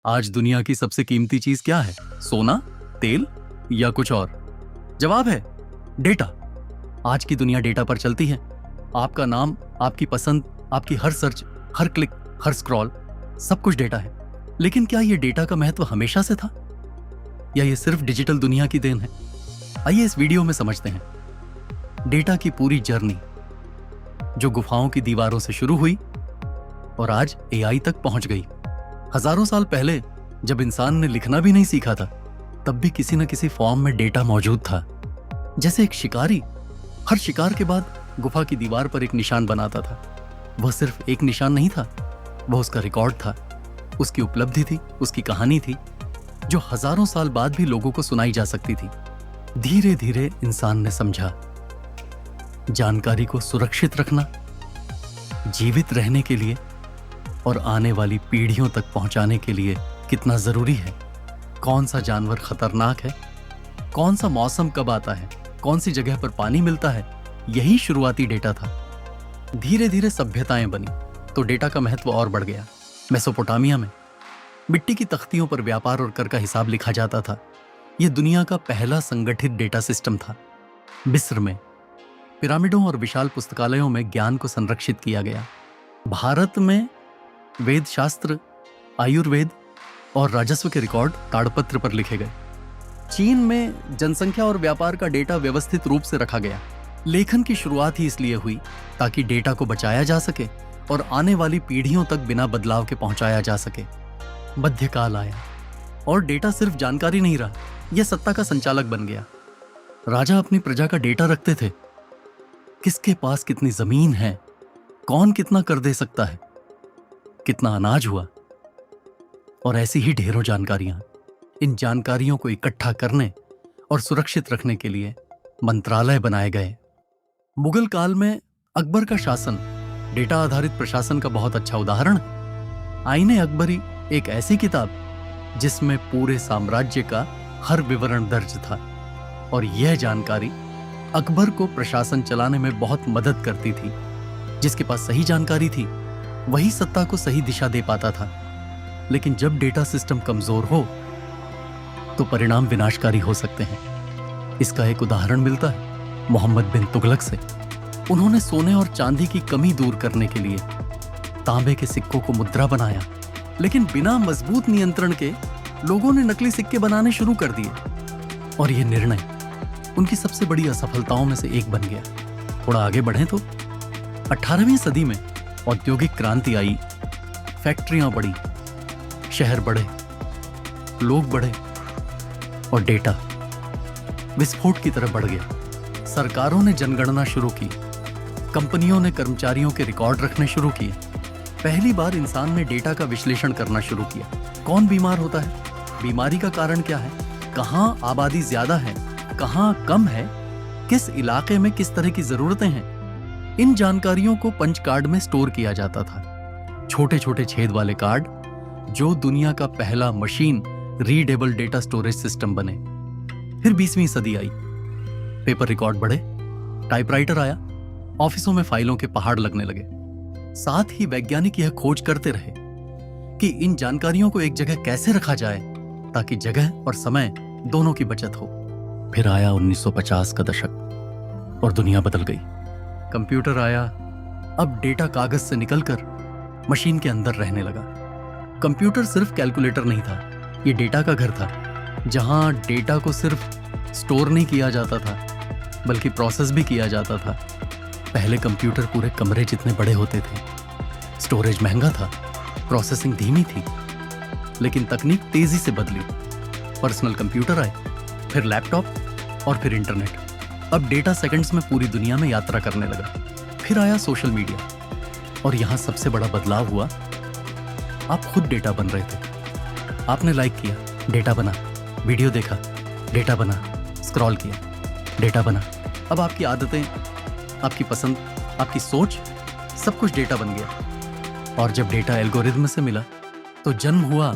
आज दुनिया की सबसे कीमती चीज क्या है? सोना, तेल या कुछ और? जवाब है डेटा। आज की दुनिया डेटा पर चलती है। आपका नाम, आपकी पसंद, आपकी हर सर्च, हर क्लिक, हर स्क्रॉल, सब कुछ डेटा है। लेकिन क्या यह डेटा का महत्व हमेशा से था या यह सिर्फ डिजिटल दुनिया की देन है? आइए इस वीडियो में समझते हैं डेटा की पूरी जर्नी, जो गुफाओं की दीवारों से शुरू हुई और आज एआई तक पहुंच गई। हजारों साल पहले जब इंसान ने लिखना भी नहीं सीखा था, तब भी किसी न किसी फॉर्म में डेटा मौजूद था। जैसे एक शिकारी हर शिकार के बाद गुफा की दीवार पर एक निशान बनाता था। वह सिर्फ एक निशान नहीं था, वह उसका रिकॉर्ड था, उसकी उपलब्धि थी, उसकी कहानी थी, जो हजारों साल बाद भी लोगों को सुनाई जा सकती थी। धीरे धीरे इंसान ने समझा, जानकारी को सुरक्षित रखना जीवित रहने के लिए और आने वाली पीढ़ियों तक पहुंचाने के लिए कितना जरूरी है। कौन सा जानवर खतरनाक है, कौन सा मौसम कब आता है, कौन सी जगह पर पानी मिलता है, यही शुरुआती डेटा था। धीरे धीरे सभ्यताएं बनी तो डेटा का महत्व और बढ़ गया। मेसोपोटामिया में मिट्टी की तख्तियों पर व्यापार और कर का हिसाब लिखा जाता था। यह दुनिया का पहला संगठित डेटा सिस्टम था। मिस्र में पिरामिडों और विशाल पुस्तकालयों में ज्ञान को संरक्षित किया गया। भारत में वेद शास्त्र, आयुर्वेद और राजस्व के रिकॉर्ड ताड़पत्र पर लिखे गए। चीन में जनसंख्या और व्यापार का डेटा व्यवस्थित रूप से रखा गया। लेखन की शुरुआत ही इसलिए हुई ताकि डेटा को बचाया जा सके और आने वाली पीढ़ियों तक बिना बदलाव के पहुंचाया जा सके। मध्यकाल आया और डेटा सिर्फ जानकारी नहीं रहा, यह सत्ता का संचालक बन गया। राजा अपनी प्रजा का डेटा रखते थे। किसके पास कितनी जमीन है, कौन कितना कर दे सकता है, कितना अनाज हुआ, और ऐसी ही ढेरों जानकारियां। इन जानकारियों को इकट्ठा करने और सुरक्षित रखने के लिए मंत्रालय बनाए गए। मुगल काल में अकबर का शासन डेटा आधारित प्रशासन का बहुत अच्छा उदाहरण है। आईने अकबरी एक ऐसी किताब जिसमें पूरे साम्राज्य का हर विवरण दर्ज था, और यह जानकारी अकबर को प्रशासन चलाने में बहुत मदद करती थी। जिसके पास सही जानकारी थी वही सत्ता को सही दिशा दे पाता था। लेकिन जब डेटा सिस्टम कमजोर हो तो परिणाम विनाशकारी हो सकते हैं। इसका एक उदाहरण मिलता है मोहम्मद बिन तुगलक से। उन्होंने सोने और चांदी की कमी दूर करने के लिए तांबे के सिक्कों को मुद्रा बनाया, लेकिन बिना मजबूत नियंत्रण के लोगों ने नकली सिक्के बनाने शुरू कर दिए, और यह निर्णय उनकी सबसे बड़ी असफलताओं में से एक बन गया। थोड़ा आगे बढ़ें तो 18वीं सदी में औद्योगिक क्रांति आई। फैक्ट्रियां बढ़ी, शहर बढ़े, लोग बढ़े, और डेटा विस्फोट की तरह बढ़ गया। सरकारों ने जनगणना शुरू की, कंपनियों ने कर्मचारियों के रिकॉर्ड रखने शुरू किए। पहली बार इंसान ने डेटा का विश्लेषण करना शुरू किया। कौन बीमार होता है, बीमारी का कारण क्या है, कहां आबादी ज्यादा है, कहां कम है, किस इलाके में किस तरह की जरूरतें हैं। इन जानकारियों को पंच कार्ड में स्टोर किया जाता था, छोटे छोटे छेद वाले कार्ड, जो दुनिया का पहला machine readable data storage system बने। फिर 20वीं सदी आई, पेपर रिकॉर्ड बढ़े, टाइपराइटर आया, ऑफिसों में फाइलों के पहाड़ लगने लगे। साथ ही वैज्ञानिक यह खोज करते रहे कि इन जानकारियों को एक जगह कैसे रखा जाए ताकि जगह और समय दोनों की बचत हो। फिर आया 1950 का दशक और दुनिया बदल गई। कंप्यूटर आया। अब डेटा कागज से निकलकर मशीन के अंदर रहने लगा। कंप्यूटर सिर्फ कैलकुलेटर नहीं था, यह डेटा का घर था, जहां डेटा को सिर्फ स्टोर नहीं किया जाता था बल्कि प्रोसेस भी किया जाता था। पहले कंप्यूटर पूरे कमरे जितने बड़े होते थे, स्टोरेज महंगा था, प्रोसेसिंग धीमी थी, लेकिन तकनीक तेजी से बदली। पर्सनल कंप्यूटर आए, फिर लैपटॉप और फिर इंटरनेट। अब डेटा सेकंड्स में पूरी दुनिया में यात्रा करने लगा। फिर आया सोशल मीडिया, और यहां सबसे बड़ा बदलाव हुआ। आप खुद डेटा बन रहे थे। आपने लाइक किया, डेटा बना, वीडियो देखा, डेटा बना, स्क्रॉल किया, डेटा बना। अब आपकी आदतें, आपकी पसंद, आपकी सोच, सब कुछ डेटा बन गया। और जब डेटा एल्गोरिथम से मिला तो जन्म हुआ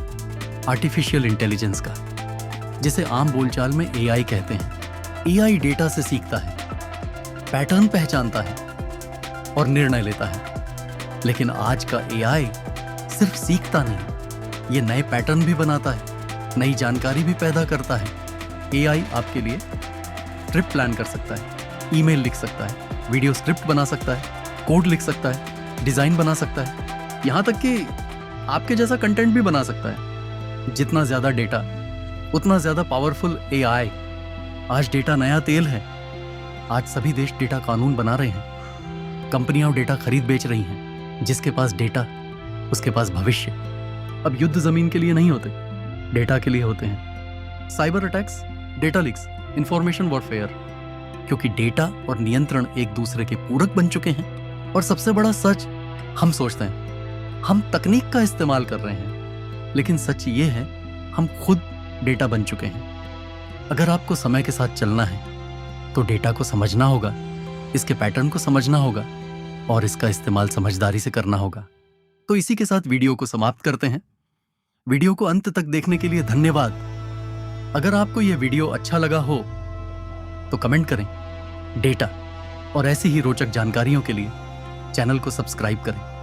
आर्टिफिशियल इंटेलिजेंस का, जिसे आम बोलचाल में एआई कहते हैं। एआई डेटा से सीखता है, पैटर्न पहचानता है और निर्णय लेता है। लेकिन आज का एआई सिर्फ सीखता नहीं, ये नए पैटर्न भी बनाता है, नई जानकारी भी पैदा करता है। AI आपके लिए ट्रिप प्लान कर सकता है, ईमेल लिख सकता है, वीडियो स्क्रिप्ट बना सकता है, कोड लिख सकता है, डिजाइन बना सकता है, यहाँ तक कि आपके जैसा कंटेंट भी बना सकता है। जितना ज्यादा डेटा उतना ज्यादा पावरफुल AI। आज डेटा नया तेल है। आज सभी देश डेटा कानून बना रहे हैं। कंपनियां डेटा खरीद बेच रही हैं। जिसके पास डेटा उसके पास भविष्य। अब युद्ध जमीन के लिए नहीं होते, डेटा के लिए होते हैं। Cyber attacks, data leaks, information warfare, क्योंकि डेटा और नियंत्रण एक दूसरे के पूरक बन चुके हैं। और सबसे बड़ा सच, हम सोचते हैं हम तकनीक का इस्तेमाल कर रहे हैं, लेकिन सच ये है हम खुद डेटा बन चुके हैं। अगर आपको समय के साथ चलना है तो डेटा को समझना होगा, इसके पैटर्न को समझना होगा और इसका इस्तेमाल समझदारी से करना होगा। तो इसी के साथ वीडियो को समाप्त करते हैं। वीडियो को अंत तक देखने के लिए धन्यवाद। अगर आपको यह वीडियो अच्छा लगा हो तो कमेंट करें। डेटा और ऐसी ही रोचक जानकारियों के लिए चैनल को सब्सक्राइब करें।